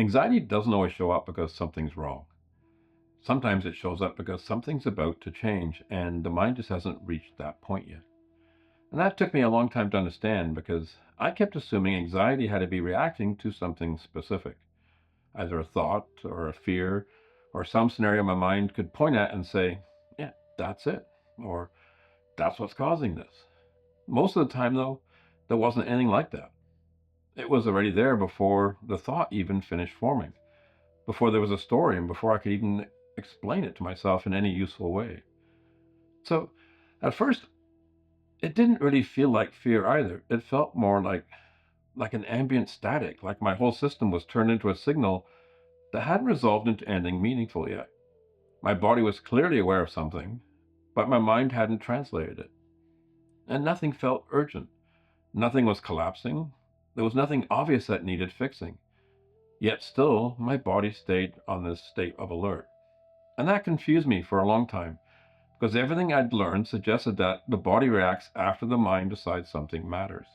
Anxiety doesn't always show up because something's wrong. Sometimes it shows up because something's about to change and the mind just hasn't reached that point yet. And that took me a long time to understand because I kept assuming anxiety had to be reacting to something specific, either a thought or a fear or some scenario my mind could point at and say, yeah, that's it, or that's what's causing this. Most of the time, though, there wasn't anything like that. It was already there before the thought even finished forming, before there was a story, and before I could even explain it to myself in any useful way. So at first, it didn't really feel like fear either. It felt more like an ambient static, like my whole system was turned into a signal that hadn't resolved into anything meaningful yet. My body was clearly aware of something, but my mind hadn't translated it. And nothing felt urgent. Nothing was collapsing. There was nothing obvious that needed fixing. Yet still, my body stayed on this state of alert. And that confused me for a long time, because everything I'd learned suggested that the body reacts after the mind decides something matters.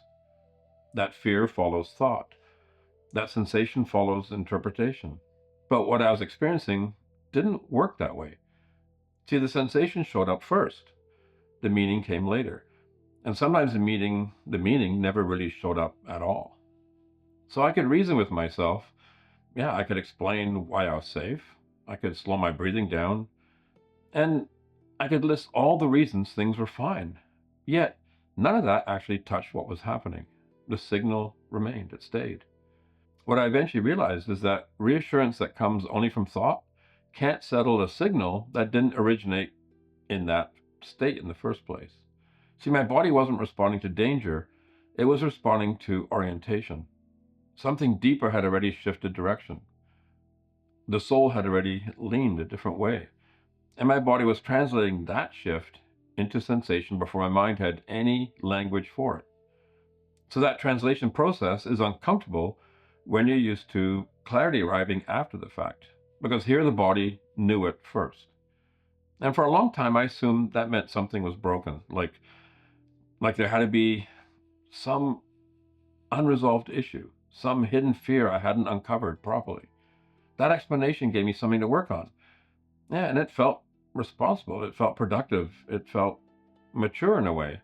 That fear follows thought. That sensation follows interpretation. But what I was experiencing didn't work that way. See, the sensation showed up first. The meaning came later. And sometimes the meaning never really showed up at all. So I could reason with myself. Yeah, I could explain why I was safe. I could slow my breathing down. And I could list all the reasons things were fine. Yet, none of that actually touched what was happening. The signal remained, it stayed. What I eventually realized is that reassurance that comes only from thought can't settle a signal that didn't originate in that state in the first place. See, my body wasn't responding to danger, it was responding to orientation. Something deeper had already shifted direction. The soul had already leaned a different way. And my body was translating that shift into sensation before my mind had any language for it. So that translation process is uncomfortable when you're used to clarity arriving after the fact, because here the body knew it first. And for a long time, I assumed that meant something was broken, like there had to be some unresolved issue, some hidden fear I hadn't uncovered properly. That explanation gave me something to work on. Yeah, and it felt responsible. It felt productive. It felt mature in a way.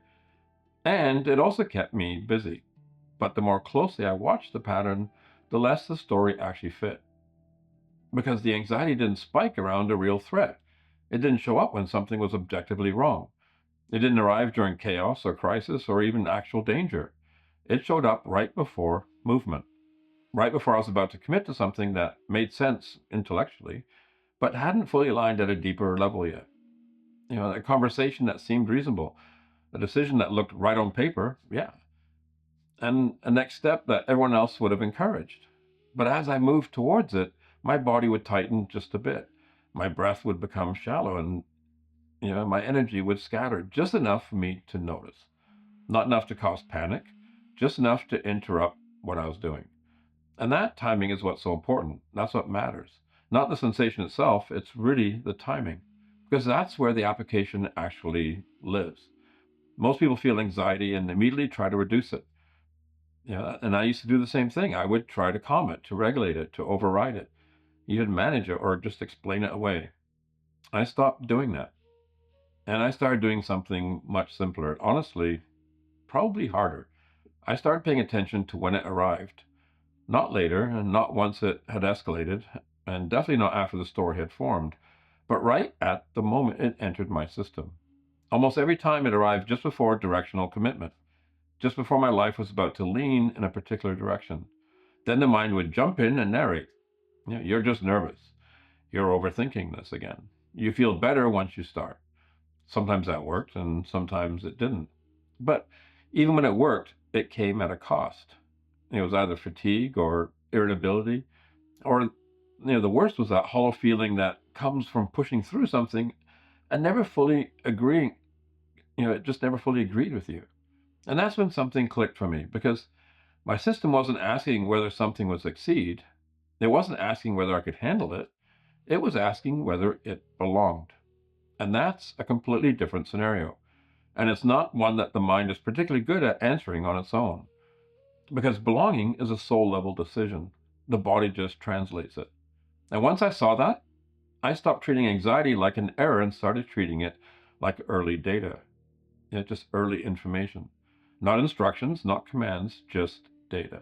And it also kept me busy. But the more closely I watched the pattern, the less the story actually fit. Because the anxiety didn't spike around a real threat. It didn't show up when something was objectively wrong. It didn't arrive during chaos or crisis or even actual danger. It showed up right before movement, right before I was about to commit to something that made sense intellectually, but hadn't fully aligned at a deeper level yet. A conversation that seemed reasonable, a decision that looked right on paper, yeah, and a next step that everyone else would have encouraged. But as I moved towards it, my body would tighten just a bit. My breath would become shallow and my energy would scatter just enough for me to notice. Not enough to cause panic, just enough to interrupt what I was doing. And that timing is what's so important. That's what matters. Not the sensation itself, it's really the timing. Because that's where the application actually lives. Most people feel anxiety and immediately try to reduce it. And I used to do the same thing. I would try to calm it, to regulate it, to override it, even manage it or just explain it away. I stopped doing that. And I started doing something much simpler. Honestly, probably harder. I started paying attention to when it arrived. Not later, and not once it had escalated, and definitely not after the story had formed, but right at the moment it entered my system. Almost every time it arrived just before directional commitment, just before my life was about to lean in a particular direction. Then the mind would jump in and narrate. You're just nervous. You're overthinking this again. You feel better once you start. Sometimes that worked, and sometimes it didn't. But even when it worked, it came at a cost. It was either fatigue or irritability, or the worst was that hollow feeling that comes from pushing through something and never fully agreeing. It just never fully agreed with you. And that's when something clicked for me, because my system wasn't asking whether something would succeed. It wasn't asking whether I could handle it. It was asking whether it belonged. And that's a completely different scenario. And it's not one that the mind is particularly good at answering on its own. Because belonging is a soul level decision. the body just translates it. And once I saw that, I stopped treating anxiety like an error and started treating it like early data. Just early information. Not instructions, not commands, just data.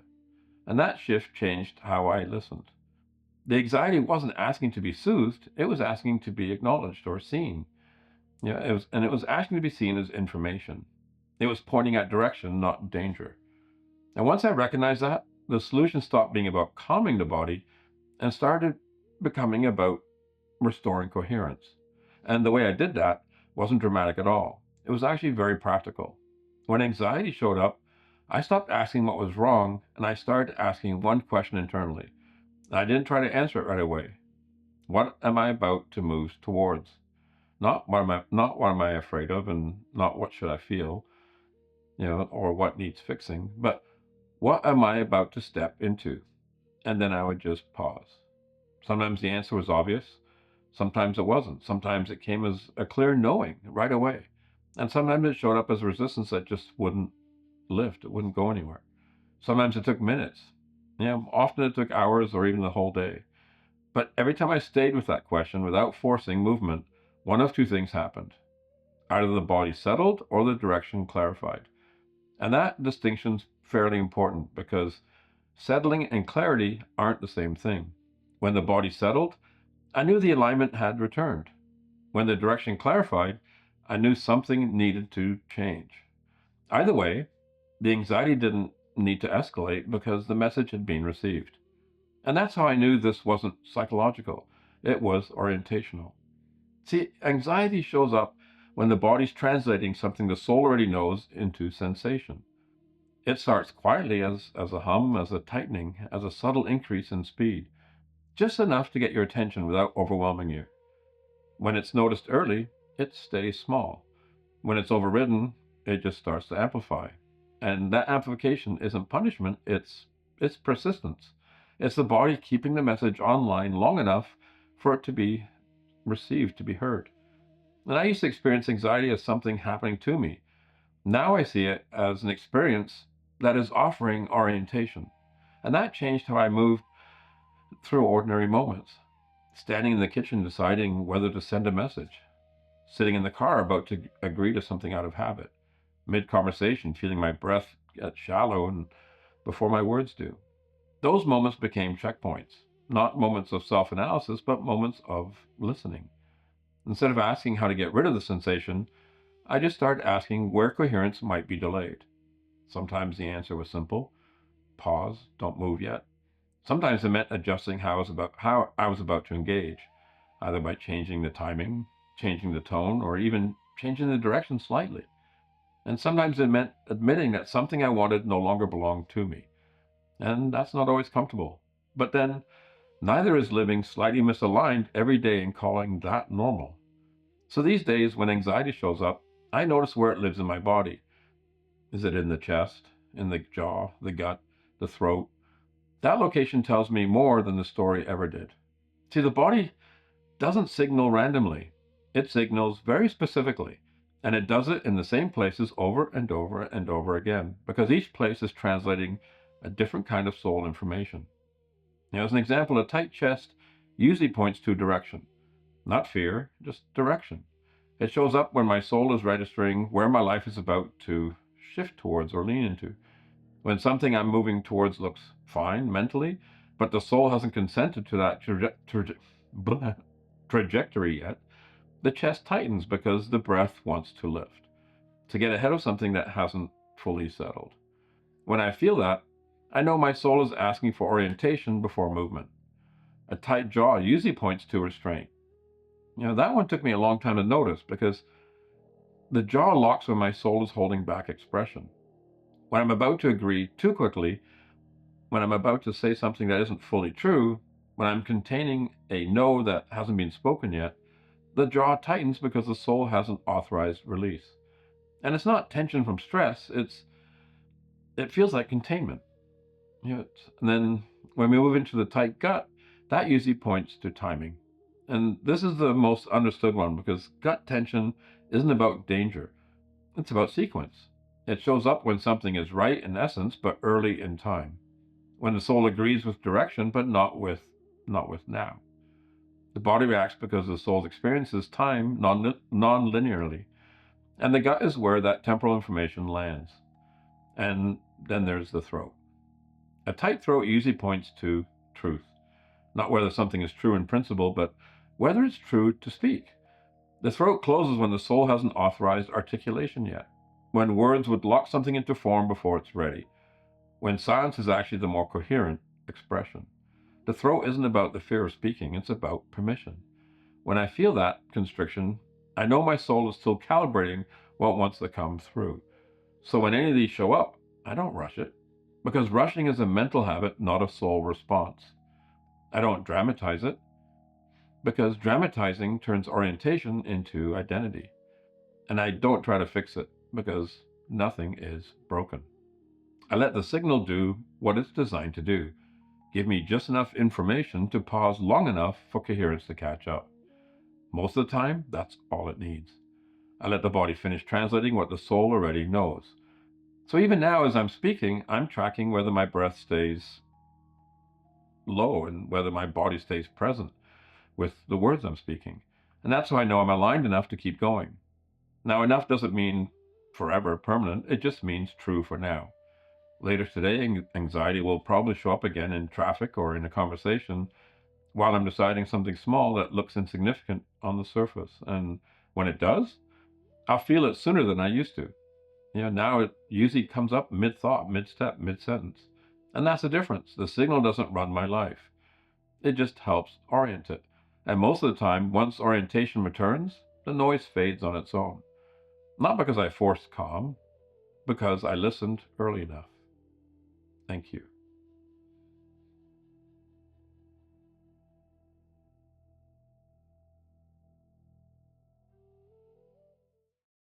And that shift changed how I listened. The anxiety wasn't asking to be soothed, it was asking to be acknowledged or seen. It was asking to be seen as information. It was pointing at direction, not danger. And once I recognized that, the solution stopped being about calming the body and started becoming about restoring coherence. And the way I did that wasn't dramatic at all. It was actually very practical. When anxiety showed up, I stopped asking what was wrong and I started asking one question internally. I didn't try to answer it right away. What am I about to move towards? Not what am I afraid of, and not what should I feel, or what needs fixing, but what am I about to step into? And then I would just pause. Sometimes the answer was obvious. Sometimes it wasn't. Sometimes it came as a clear knowing right away. And sometimes it showed up as resistance that just wouldn't lift. It wouldn't go anywhere. Sometimes it took minutes. Often it took hours or even the whole day. But every time I stayed with that question without forcing movement, one of two things happened. Either the body settled or the direction clarified. And that distinction's fairly important because settling and clarity aren't the same thing. When the body settled, I knew the alignment had returned. When the direction clarified, I knew something needed to change. Either way, the anxiety didn't need to escalate because the message had been received. And that's how I knew this wasn't psychological. It was orientational. See, anxiety shows up when the body's translating something the soul already knows into sensation. It starts quietly as a hum, as a tightening, as a subtle increase in speed, just enough to get your attention without overwhelming you. When it's noticed early, it stays small. When it's overridden, it just starts to amplify. And that amplification isn't punishment, it's persistence. It's the body keeping the message online long enough for it to be received, to be heard. And I used to experience anxiety as something happening to me. Now I see it as an experience that is offering orientation. And that changed how I moved through ordinary moments. Standing in the kitchen deciding whether to send a message. Sitting in the car about to agree to something out of habit. Mid-conversation, feeling my breath get shallow and before my words do. Those moments became checkpoints. Not moments of self-analysis, but moments of listening. Instead of asking how to get rid of the sensation, I just started asking where coherence might be delayed. Sometimes the answer was simple. Pause, don't move yet. Sometimes it meant adjusting how I was about to engage, either by changing the timing, changing the tone, or even changing the direction slightly. And sometimes it meant admitting that something I wanted no longer belonged to me. And that's not always comfortable. But then, neither is living slightly misaligned every day and calling that normal. So these days, when anxiety shows up, I notice where it lives in my body. Is it in the chest, in the jaw, the gut, the throat? That location tells me more than the story ever did. See, the body doesn't signal randomly. It signals very specifically, and it does it in the same places over and over and over again, because each place is translating a different kind of soul information. As an example, a tight chest usually points to direction. Not fear, just direction. It shows up when my soul is registering where my life is about to shift towards or lean into. When something I'm moving towards looks fine mentally, but the soul hasn't consented to that trajectory yet, the chest tightens because the breath wants to lift, to get ahead of something that hasn't fully settled. When I feel that, I know my soul is asking for orientation before movement. A tight jaw usually points to restraint. That one took me a long time to notice because the jaw locks when my soul is holding back expression. When I'm about to agree too quickly, when I'm about to say something that isn't fully true, when I'm containing a no that hasn't been spoken yet, the jaw tightens because the soul hasn't authorized release. And it's not tension from stress, it feels like containment. And then when we move into the tight gut, that usually points to timing. And this is the most understood one because gut tension isn't about danger. It's about sequence. It shows up when something is right in essence, but early in time. when the soul agrees with direction, but not with now. The body reacts because the soul experiences time non-linearly, and the gut is where that temporal information lands. And then there's the throat. A tight throat usually points to truth, not whether something is true in principle, but whether it's true to speak. The throat closes when the soul hasn't authorized articulation yet, when words would lock something into form before it's ready, when silence is actually the more coherent expression. The throat isn't about the fear of speaking, it's about permission. When I feel that constriction, I know my soul is still calibrating what wants to come through. So when any of these show up, I don't rush it, because rushing is a mental habit, not a soul response. I don't dramatize it, because dramatizing turns orientation into identity. And I don't try to fix it, because nothing is broken. I let the signal do what it's designed to do. Give me just enough information to pause long enough for coherence to catch up. Most of the time, that's all it needs. I let the body finish translating what the soul already knows. So even now, as I'm speaking, I'm tracking whether my breath stays low and whether my body stays present with the words I'm speaking. And that's how I know I'm aligned enough to keep going. Now, enough doesn't mean forever, permanent. It just means true for now. Later today, anxiety will probably show up again in traffic or in a conversation while I'm deciding something small that looks insignificant on the surface. And when it does, I'll feel it sooner than I used to. Now it usually comes up mid-thought, mid-step, mid-sentence. And that's the difference. The signal doesn't run my life. It just helps orient it. And most of the time, once orientation returns, the noise fades on its own. Not because I forced calm, because I listened early enough. Thank you.